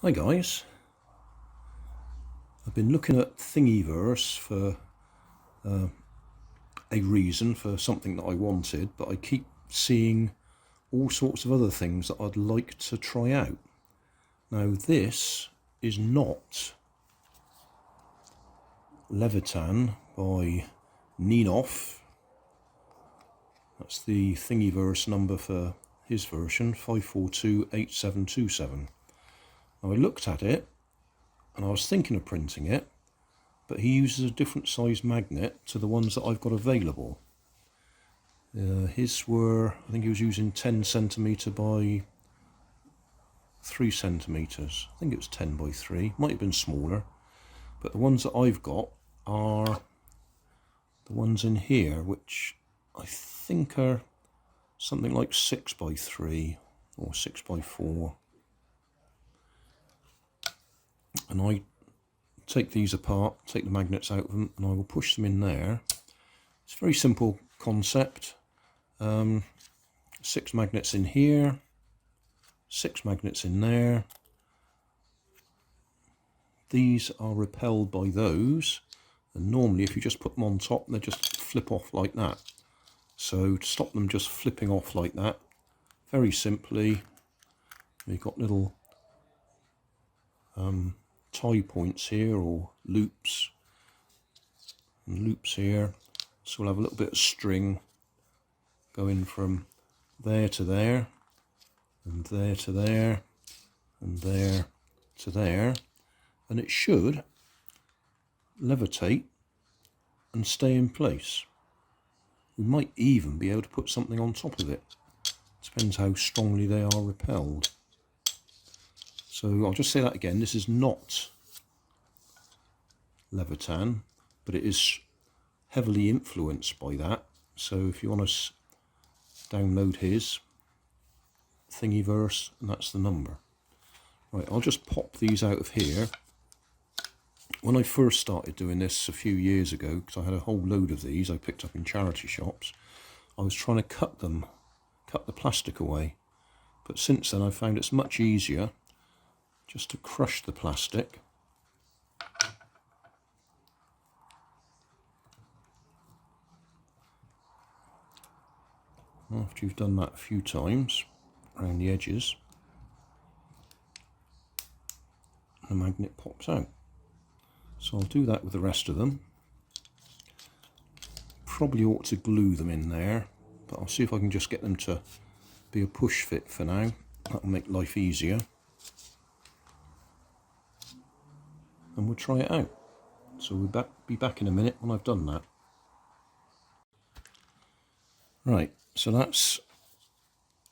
Hi guys, I've been looking at Thingiverse for a reason, for something that I wanted, but I keep seeing all sorts of other things that I'd like to try out. Now this is not Levitan by nenoff. That's the Thingiverse number for his version, 5428727. Now I looked at it and I was thinking of printing it, but he uses a different size magnet to the ones that I've got available. His were, I think he was using 10cm by 3cm. I think it was 10 by 3, might have been smaller. But the ones that I've got are the ones in here, which I think are something like 6 by 3 or 6 by 4. And I take these apart, take the magnets out of them, and I will push them in there. It's a very simple concept. 6 magnets in here, 6 magnets in there. These are repelled by those, and normally if you just put them on top, they just flip off like that. So to stop them just flipping off like that, very simply, we've got little tie points here, or loops, and loops here. So we'll have a little bit of string going from there to there, and there to there, and there to there, and it should levitate and stay in place. We might even be able to put something on top of it. Depends how strongly they are repelled. So I'll just say that again, this is not Levitan, but it is heavily influenced by that. So if you want to download his Thingiverse, and that's the number. Right, I'll just pop these out of here. When I first started doing this a few years ago, because I had a whole load of these I picked up in charity shops, I was trying to cut the plastic away. But since then I've found it's much easier just to crush the plastic. After you've done that a few times around the edges, the magnet pops out. So I'll do that with the rest of them. Probably ought to glue them in there, but I'll see if I can just get them to be a push fit for now. That'll make life easier. And we'll try it out. So we'll be back in a minute when I've done that. Right, so that's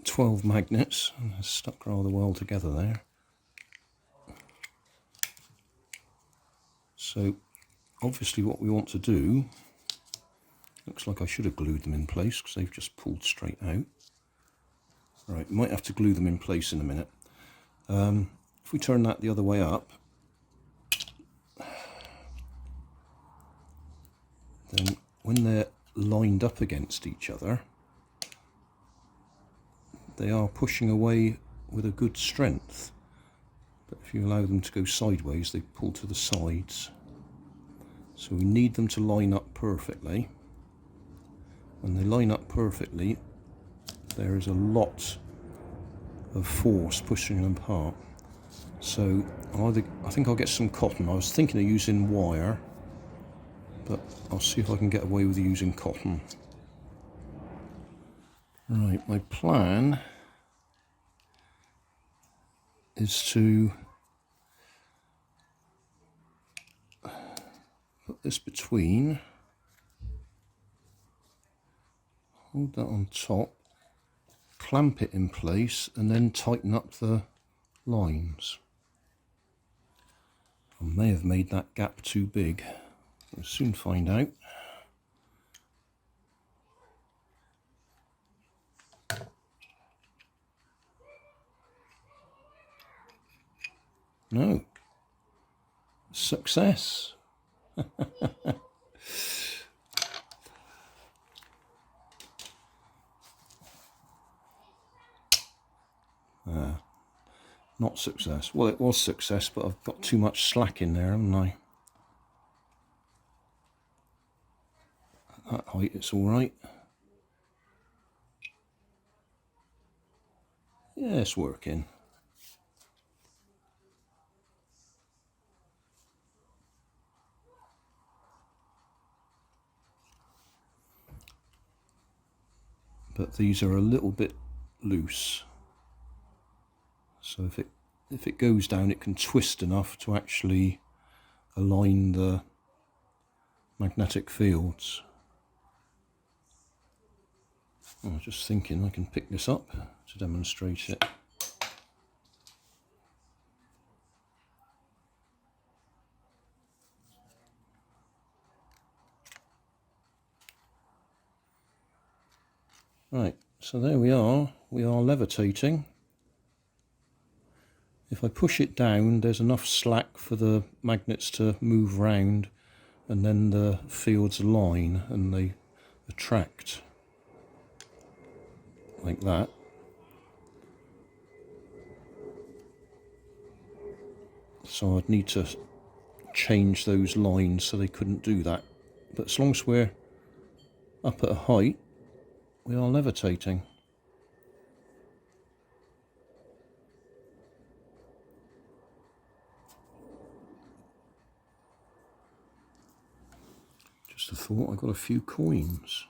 12 magnets, and they're stuck rather well together there. So obviously what we want to do, looks like I should have glued them in place because they've just pulled straight out. Right, might have to glue them in place in a minute. If we turn that the other way up, then when they're lined up against each other, they are pushing away with a good strength. But if you allow them to go sideways, they pull to the sides. So we need them to line up perfectly. When they line up perfectly, there is a lot of force pushing them apart. So I think I'll get some cotton. I was thinking of using wire, but I'll see if I can get away with using cotton. Right, my plan is to put this between, hold that on top, clamp it in place, and then tighten up the lines. I may have made that gap too big. We'll soon find out. No. Success. Not success. Well, it was success, but I've got too much slack in there, haven't I? At that height, it's all right. Yeah, it's working. But these are a little bit loose. So if it goes down, it can twist enough to actually align the magnetic fields. I was just thinking I can pick this up to demonstrate it. Right, so there we are levitating. If I push it down, there's enough slack for the magnets to move round, and then the fields align and they attract like that. So I'd need to change those lines so they couldn't do that. But as long as we're up at a height, we are levitating. Just a thought, I've got a few coins.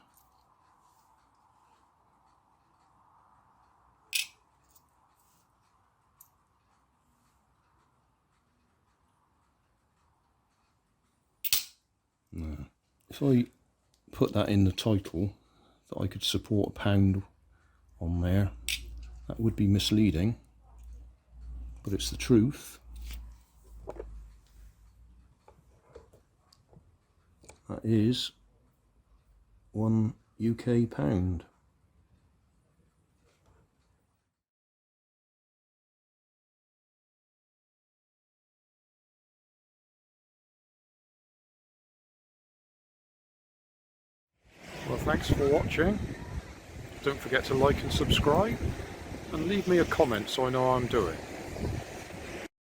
No. If I put that in the title, that I could support £1 on there, that would be misleading, but it's the truth. That is £1 UK. Well, thanks for watching. Don't forget to like and subscribe, and leave me a comment so I know how I'm doing.